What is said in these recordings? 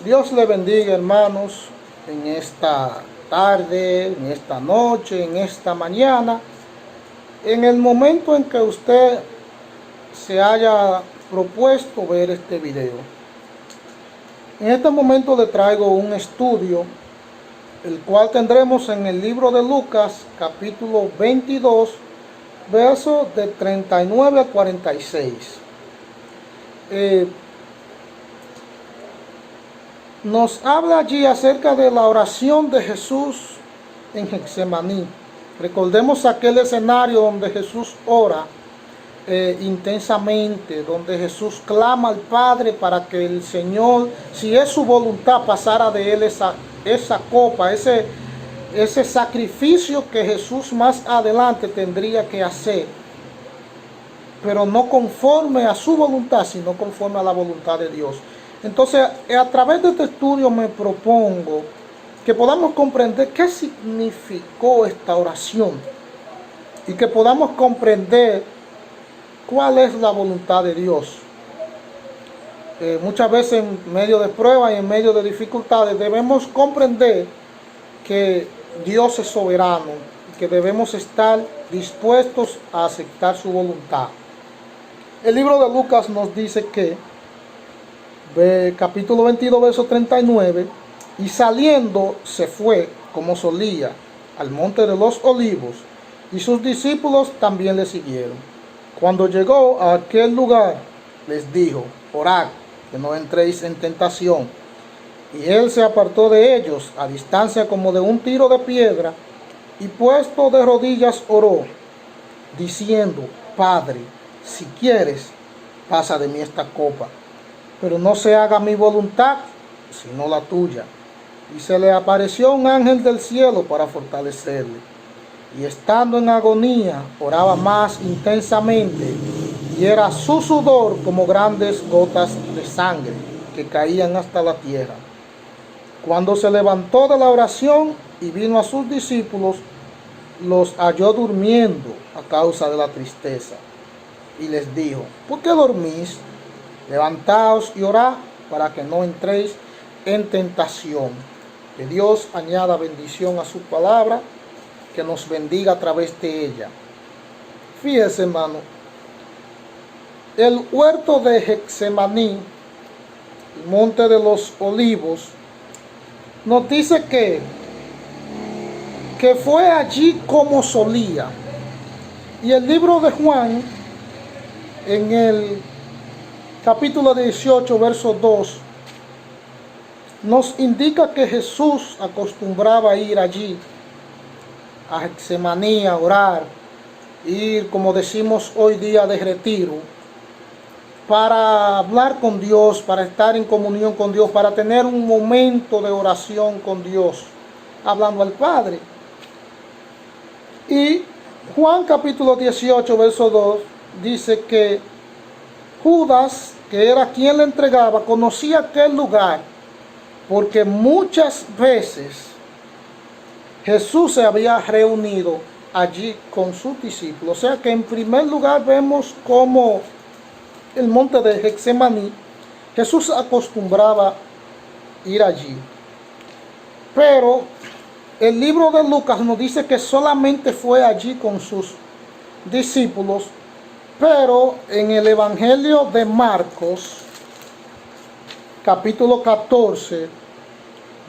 Dios le bendiga, hermanos, en esta tarde, en esta noche, en esta mañana, en el momento en que usted se haya propuesto ver este video. En este momento le traigo un estudio, el cual tendremos en el libro de Lucas, capítulo 22, versos de 39 a 46. Nos habla allí acerca de la oración de Jesús en Getsemaní. Recordemos aquel escenario donde Jesús ora intensamente, donde Jesús clama al Padre para que el Señor, si es su voluntad, pasara de él esa copa, ese sacrificio que Jesús más adelante tendría que hacer, pero no conforme a su voluntad, sino conforme a la voluntad de Dios. Entonces, a través de este estudio me propongo que podamos comprender qué significó esta oración y que podamos comprender cuál es la voluntad de Dios. Muchas veces en medio de pruebas y en medio de dificultades debemos comprender que Dios es soberano y que debemos estar dispuestos a aceptar su voluntad. El libro de Lucas nos dice que capítulo 22, verso 39, y saliendo se fue, como solía, al monte de los olivos, y sus discípulos también le siguieron. Cuando llegó a aquel lugar, les dijo: orad, que no entréis en tentación. Y él se apartó de ellos, a distancia como de un tiro de piedra, y puesto de rodillas oró, diciendo: Padre, si quieres, pasa de mí esta copa, pero no se haga mi voluntad, sino la tuya. Y se le apareció un ángel del cielo para fortalecerle. Y estando en agonía, oraba más intensamente, y era su sudor como grandes gotas de sangre que caían hasta la tierra. Cuando se levantó de la oración y vino a sus discípulos, los halló durmiendo a causa de la tristeza. Y les dijo: ¿por qué dormís? Levantaos y orad para que no entréis en tentación. Que Dios añada bendición a su palabra, que nos bendiga a través de ella. Fíjese, hermano, el huerto de Getsemaní, el monte de los olivos, nos dice que fue allí como solía. Y el libro de Juan, en el capítulo 18, verso 2, nos indica que Jesús acostumbraba ir allí a Getsemaní a orar, ir, como decimos hoy día, de retiro, para hablar con Dios, para estar en comunión con Dios, para tener un momento de oración con Dios, hablando al Padre. Y Juan capítulo 18, verso 2, dice que Judas, que era quien le entregaba, conocía aquel lugar, porque muchas veces Jesús se había reunido allí con sus discípulos. O sea que en primer lugar vemos como el monte de Getsemaní, Jesús acostumbraba ir allí. Pero el libro de Lucas nos dice que solamente fue allí con sus discípulos. Pero en el Evangelio de Marcos, capítulo 14,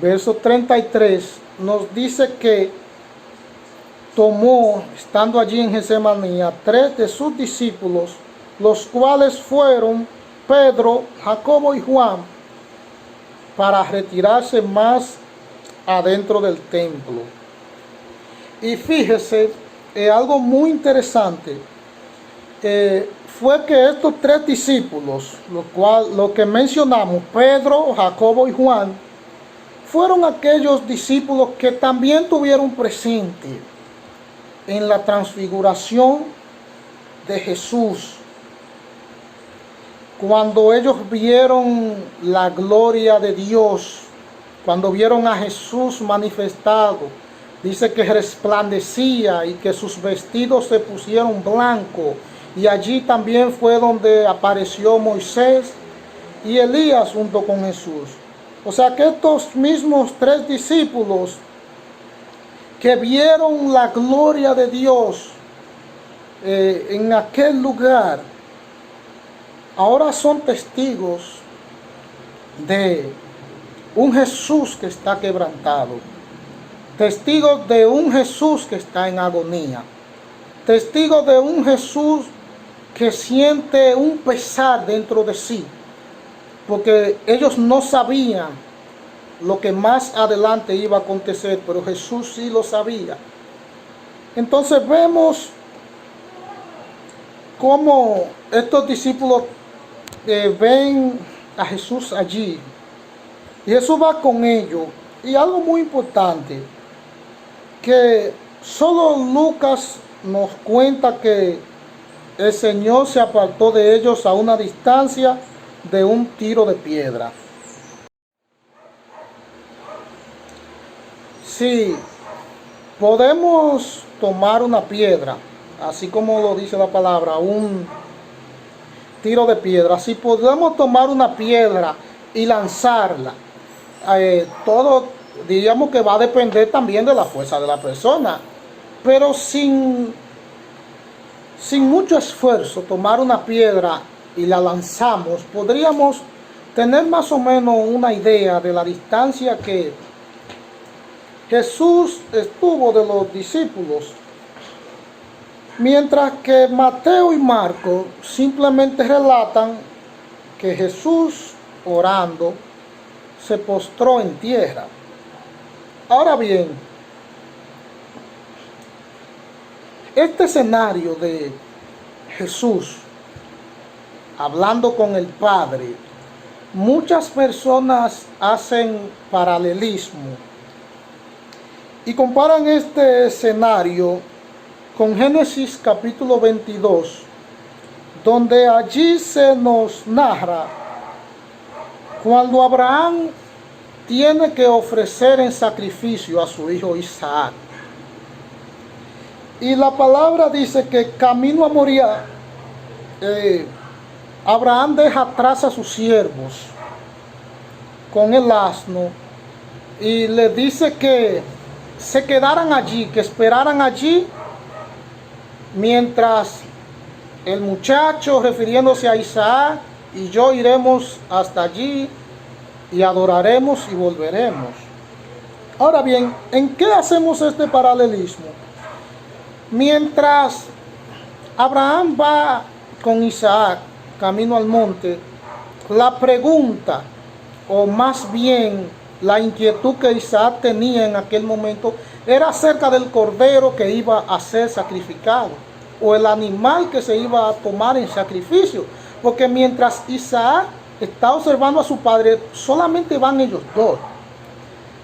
verso 33, nos dice que tomó, estando allí en Getsemaní, a 3 de sus discípulos, los cuales fueron Pedro, Jacobo y Juan, para retirarse más adentro del templo. Y fíjese, algo muy interesante, fue que estos 3 discípulos, lo que mencionamos, Pedro, Jacobo y Juan, fueron aquellos discípulos que también tuvieron presente en la transfiguración de Jesús. Cuando ellos vieron la gloria de Dios, cuando vieron a Jesús manifestado, dice que resplandecía y que sus vestidos se pusieron blancos. Y allí también fue donde apareció Moisés y Elías junto con Jesús. O sea que estos mismos 3 discípulos que vieron la gloria de Dios en aquel lugar, ahora son testigos de un Jesús que está quebrantado, testigos de un Jesús que está en agonía, testigos de un Jesús que siente un pesar dentro de sí, porque ellos no sabían lo que más adelante iba a acontecer, pero Jesús sí lo sabía. Entonces vemos cómo estos discípulos ven a Jesús allí, y Jesús va con ellos. Y algo muy importante, que solo Lucas nos cuenta que el Señor se apartó de ellos a una distancia de un tiro de piedra. Si podemos tomar una piedra, así como lo dice la palabra, un tiro de piedra, si podemos tomar una piedra y lanzarla, todo diríamos que va a depender también de la fuerza de la persona, pero sin mucho esfuerzo tomar una piedra y la lanzamos, podríamos tener más o menos una idea de la distancia que Jesús estuvo de los discípulos, mientras que Mateo y Marcos simplemente relatan que Jesús, orando, se postró en tierra. Ahora bien, este escenario de Jesús hablando con el Padre, muchas personas hacen paralelismo y comparan este escenario con Génesis capítulo 22, donde allí se nos narra cuando Abraham tiene que ofrecer en sacrificio a su hijo Isaac. Y la palabra dice que camino a Moriah, Abraham deja atrás a sus siervos con el asno y le dice que se quedaran allí, que esperaran allí, mientras el muchacho, refiriéndose a Isaac, y yo iremos hasta allí y adoraremos y volveremos. Ahora bien, ¿en qué hacemos este paralelismo? Mientras Abraham va con Isaac camino al monte, la pregunta, o más bien la inquietud que Isaac tenía en aquel momento, era acerca del cordero que iba a ser sacrificado, o el animal que se iba a tomar en sacrificio, porque mientras Isaac está observando a su padre, solamente van ellos dos.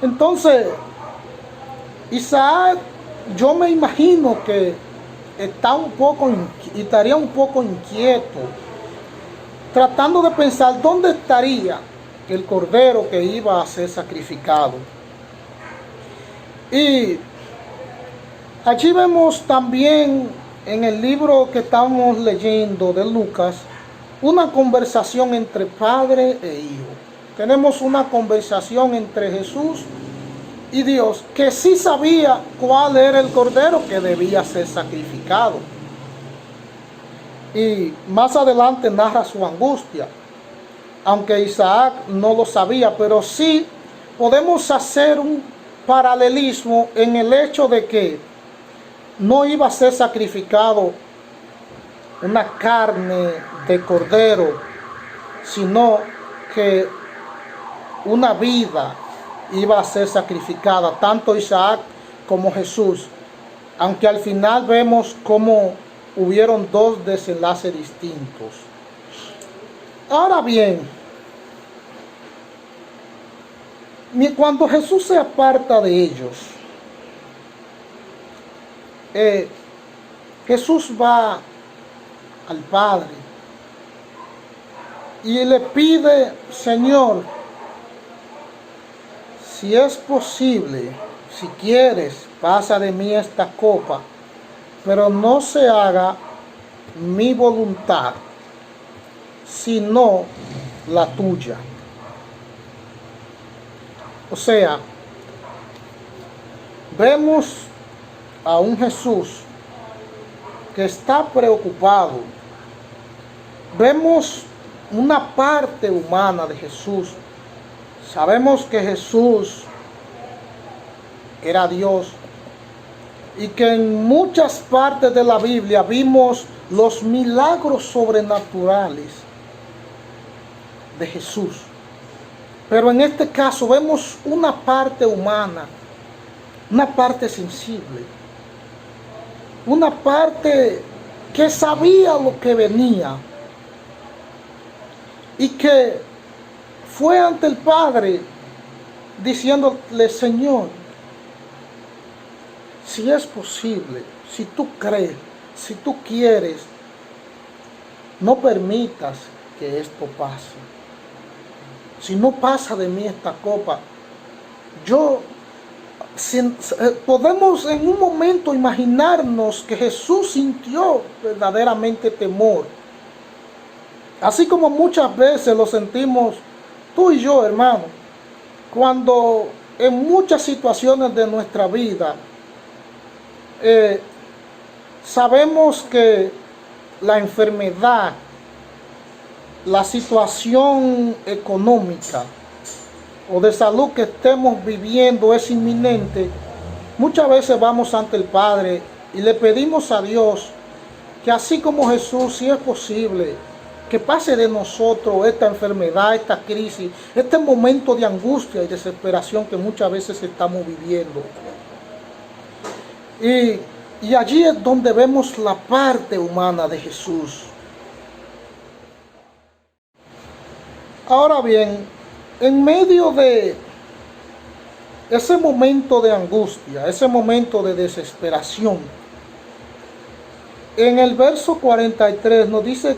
Entonces, Isaac, yo me imagino que estaría un poco inquieto, tratando de pensar dónde estaría el cordero que iba a ser sacrificado. Y allí vemos también en el libro que estamos leyendo de Lucas, una conversación entre padre e hijo. Tenemos una conversación entre Jesús y Dios, que sí sabía cuál era el cordero que debía ser sacrificado. Y más adelante narra su angustia, aunque Isaac no lo sabía, pero sí podemos hacer un paralelismo en el hecho de que no iba a ser sacrificado una carne de cordero, sino que una vida iba a ser sacrificada, tanto Isaac como Jesús, aunque al final vemos cómo hubieron dos desenlaces distintos. Ahora bien, cuando Jesús se aparta de ellos, Jesús va al Padre y le pide: Señor, si es posible, si quieres, pasa de mí esta copa, pero no se haga mi voluntad, sino la tuya. O sea, vemos a un Jesús que está preocupado. Vemos una parte humana de Jesús. Sabemos que Jesús era Dios y que en muchas partes de la Biblia vimos los milagros sobrenaturales de Jesús. Pero en este caso vemos una parte humana, una parte sensible, una parte que sabía lo que venía y que fue ante el Padre diciéndole: Señor, si es posible, si tú crees, si tú quieres, no permitas que esto pase. Si no pasa de mí esta copa, podemos en un momento imaginarnos que Jesús sintió verdaderamente temor. Así como muchas veces lo sentimos tú y yo, hermano, cuando en muchas situaciones de nuestra vida sabemos que la enfermedad, la situación económica o de salud que estemos viviendo es inminente, muchas veces vamos ante el Padre y le pedimos a Dios que, así como Jesús, si es posible, que pase de nosotros esta enfermedad, esta crisis, este momento de angustia y desesperación que muchas veces estamos viviendo. Y allí es donde vemos la parte humana de Jesús. Ahora bien, en medio de ese momento de angustia, ese momento de desesperación, en el verso 43 nos dice: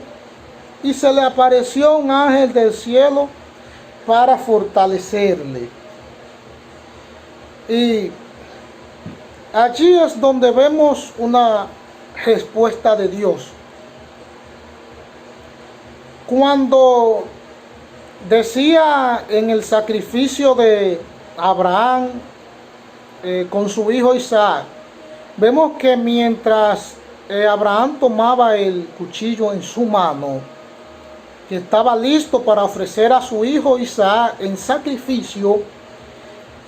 y se le apareció un ángel del cielo para fortalecerle. Y allí es donde vemos una respuesta de Dios. Cuando decía en el sacrificio de Abraham con su hijo Isaac, vemos que mientras Abraham tomaba el cuchillo en su mano, que estaba listo para ofrecer a su hijo Isaac en sacrificio,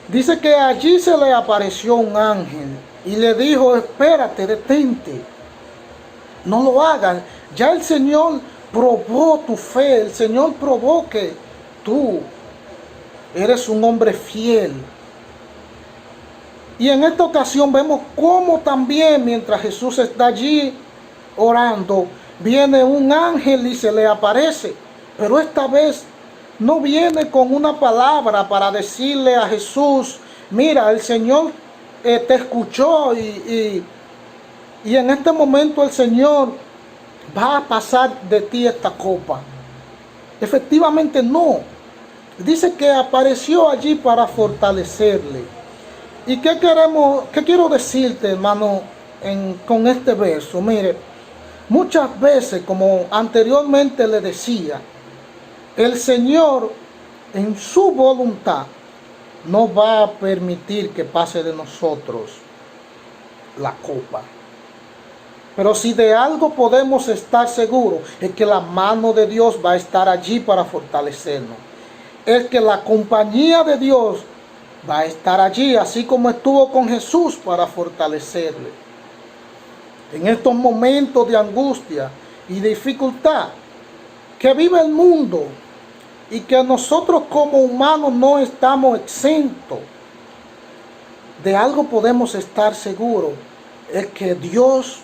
dice que allí se le apareció un ángel y le dijo: espérate, detente, no lo hagas, ya el Señor probó tu fe, el Señor probó que tú eres un hombre fiel. Y en esta ocasión vemos cómo también, mientras Jesús está allí orando, viene un ángel y se le aparece, pero esta vez no viene con una palabra para decirle a Jesús: mira, el Señor te escuchó y en este momento el Señor va a pasar de ti esta copa. Efectivamente no. Dice que apareció allí para fortalecerle. ¿Y qué quiero decirte, hermano, con este verso? Mire, muchas veces, como anteriormente le decía, el Señor en su voluntad no va a permitir que pase de nosotros la copa. Pero si de algo podemos estar seguros, es que la mano de Dios va a estar allí para fortalecernos. Es que la compañía de Dios va a estar allí, así como estuvo con Jesús, para fortalecerle. En estos momentos de angustia y dificultad que vive el mundo y que nosotros como humanos no estamos exentos, de algo podemos estar seguros, es que Dios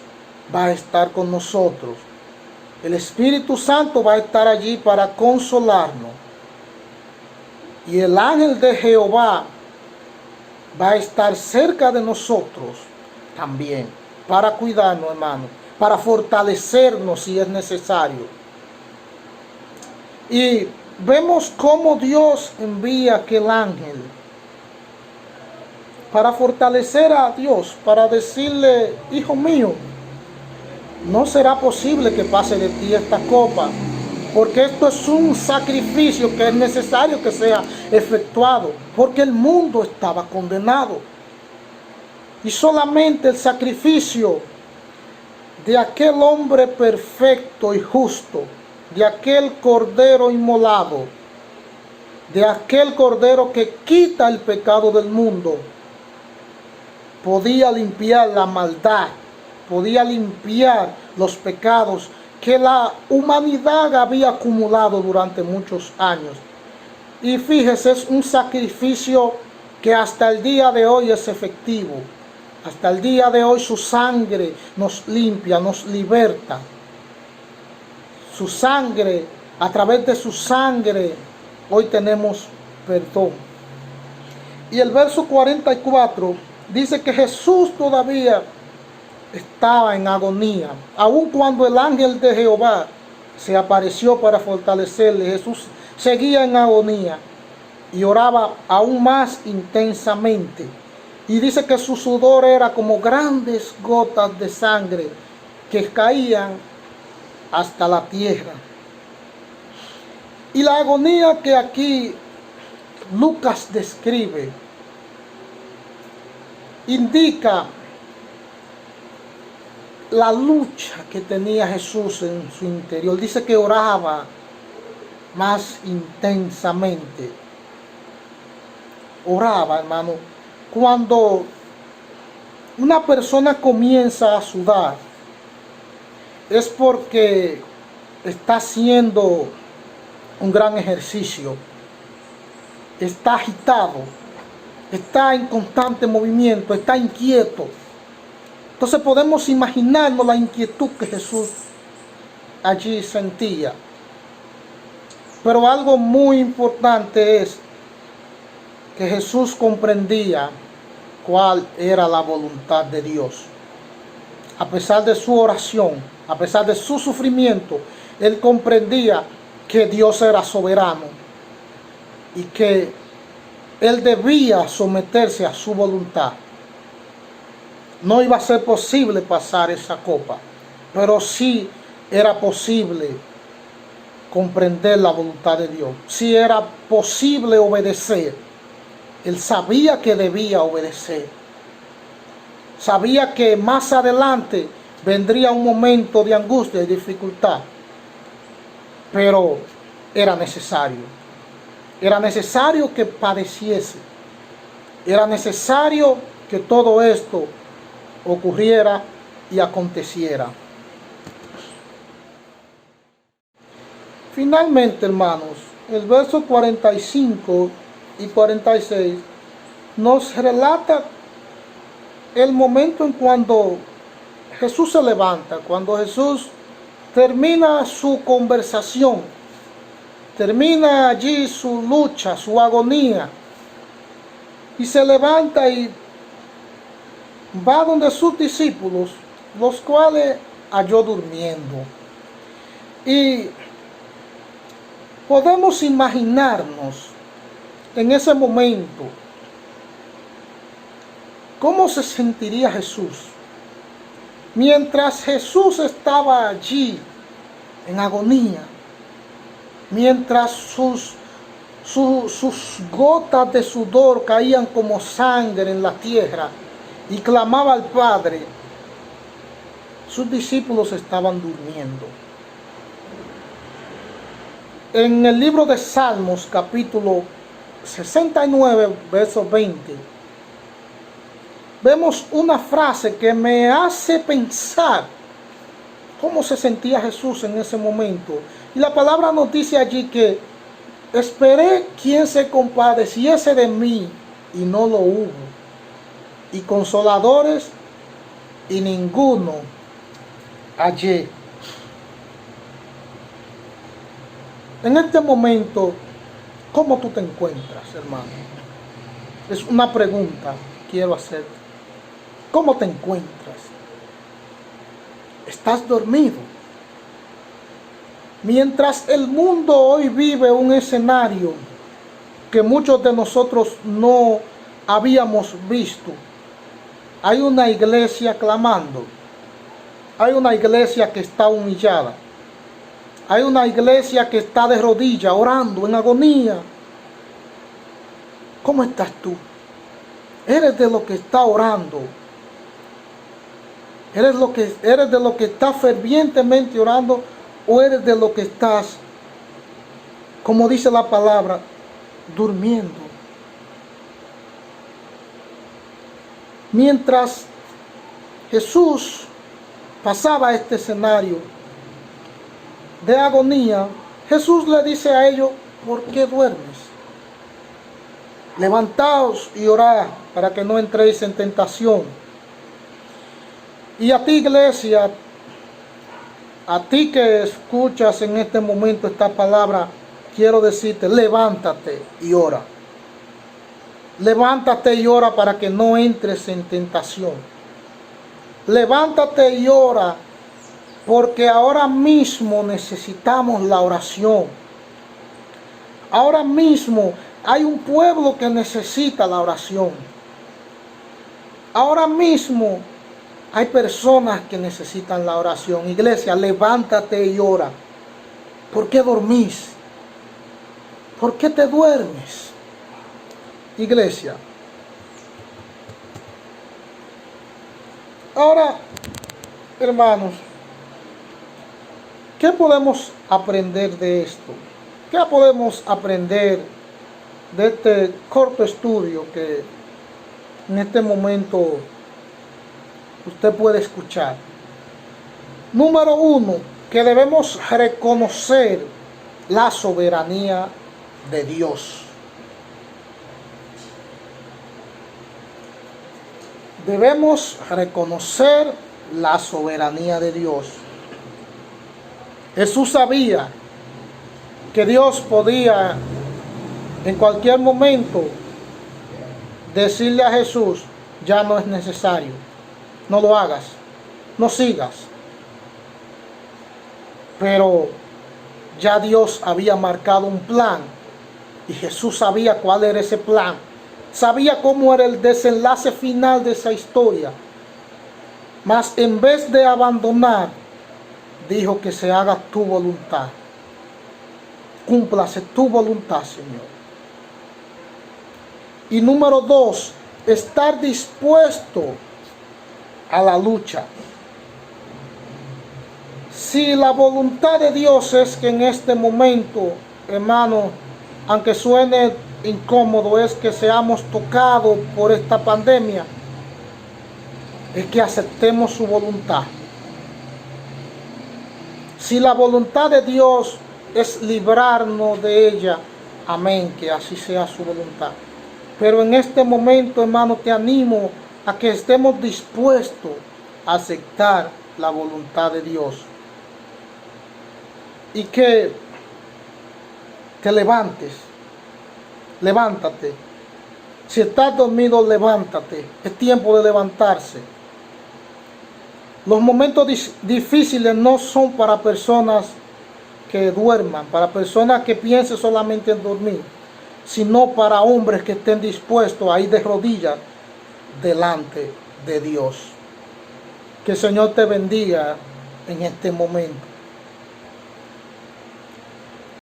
va a estar con nosotros. El Espíritu Santo va a estar allí para consolarnos. Y el ángel de Jehová va a estar cerca de nosotros también, para cuidarnos, hermano, para fortalecernos si es necesario. Y vemos cómo Dios envía aquel ángel para fortalecer a Dios, para decirle: hijo mío, no será posible que pase de ti esta copa, porque esto es un sacrificio que es necesario que sea efectuado, porque el mundo estaba condenado. Y solamente el sacrificio de aquel hombre perfecto y justo, de aquel cordero inmolado, de aquel cordero que quita el pecado del mundo, podía limpiar la maldad, podía limpiar los pecados que la humanidad había acumulado durante muchos años. Y fíjese, es un sacrificio que hasta el día de hoy es efectivo. Hasta el día de hoy su sangre nos limpia, nos liberta. Su sangre, a través de su sangre, hoy tenemos perdón. Y el verso 44 dice que Jesús todavía estaba en agonía. Aun cuando el ángel de Jehová se apareció para fortalecerle, Jesús seguía en agonía y oraba aún más intensamente. Y dice que su sudor era como grandes gotas de sangre que caían hasta la tierra. Y la agonía que aquí Lucas describe indica la lucha que tenía Jesús en su interior. Dice que oraba más intensamente. Oraba, hermano. Cuando una persona comienza a sudar, es porque está haciendo un gran ejercicio, está agitado, está en constante movimiento, está inquieto. Entonces podemos imaginarnos la inquietud que Jesús allí sentía. Pero algo muy importante es que Jesús comprendía cuál era la voluntad de Dios. A pesar de su oración, a pesar de su sufrimiento, él comprendía que Dios era soberano y que él debía someterse a su voluntad. No iba a ser posible pasar esa copa, pero sí era posible comprender la voluntad de Dios. Sí era posible obedecer. Él sabía que debía obedecer. Sabía que más adelante vendría un momento de angustia y dificultad. Pero era necesario. Era necesario que padeciese. Era necesario que todo esto ocurriera y aconteciera. Finalmente, hermanos, el verso 45 y 46 nos relata el momento en cuando Jesús se levanta, cuando Jesús termina su conversación, termina allí su lucha, su agonía, y se levanta y va donde sus discípulos, los cuales halló durmiendo. Y podemos imaginarnos en ese momento cómo se sentiría Jesús. Mientras Jesús estaba allí en agonía, mientras sus gotas de sudor caían como sangre en la tierra y clamaba al Padre, sus discípulos estaban durmiendo. En el libro de Salmos, capítulo 69, verso 20, vemos una frase que me hace pensar cómo se sentía Jesús en ese momento. Y la palabra nos dice allí que esperé quien se compadeciese de mí y no lo hubo, y consoladores y ninguno hallé. En este momento, ¿cómo tú te encuentras, hermano? Es una pregunta que quiero hacer. ¿Cómo te encuentras? ¿Estás dormido? Mientras el mundo hoy vive un escenario que muchos de nosotros no habíamos visto, hay una iglesia clamando, hay una iglesia que está humillada, Hay una iglesia que está de rodillas, orando, en agonía. ¿Cómo estás tú? ¿Eres de lo que está orando? ¿Eres de lo que está fervientemente orando? ¿O eres de lo que estás, como dice la palabra, durmiendo? Mientras Jesús pasaba este escenario de agonía, Jesús le dice a ellos: ¿por qué duermes? Levantaos y orad para que no entréis en tentación. Y a ti, iglesia, a ti que escuchas en este momento esta palabra, quiero decirte: levántate y ora. Levántate y ora para que no entres en tentación. Levántate y ora, porque ahora mismo necesitamos la oración. Ahora mismo hay un pueblo que necesita la oración. Ahora mismo hay personas que necesitan la oración. Iglesia, levántate y ora. ¿Por qué dormís? ¿Por qué te duermes? Iglesia. Ahora, hermanos, ¿qué podemos aprender de esto? ¿Qué podemos aprender de este corto estudio que en este momento usted puede escuchar? Número 1, que debemos reconocer la soberanía de Dios. Debemos reconocer la soberanía de Dios. Jesús sabía que Dios podía en cualquier momento decirle a Jesús: ya no es necesario, no lo hagas, no sigas. Pero ya Dios había marcado un plan y Jesús sabía cuál era ese plan. Sabía cómo era el desenlace final de esa historia. Mas en vez de abandonar, dijo: que se haga tu voluntad. Cúmplase tu voluntad, Señor. Y número 2, estar dispuesto a la lucha. Si la voluntad de Dios es que en este momento, hermano, aunque suene incómodo, es que seamos tocados por esta pandemia, es que aceptemos su voluntad. Si la voluntad de Dios es librarnos de ella, amén, que así sea su voluntad. Pero en este momento, hermano, te animo a que estemos dispuestos a aceptar la voluntad de Dios. Y que te levantes. Levántate. Si estás dormido, levántate. Es tiempo de levantarse. Los momentos difíciles no son para personas que duerman, para personas que piensen solamente en dormir, sino para hombres que estén dispuestos a ir de rodillas delante de Dios. Que el Señor te bendiga en este momento.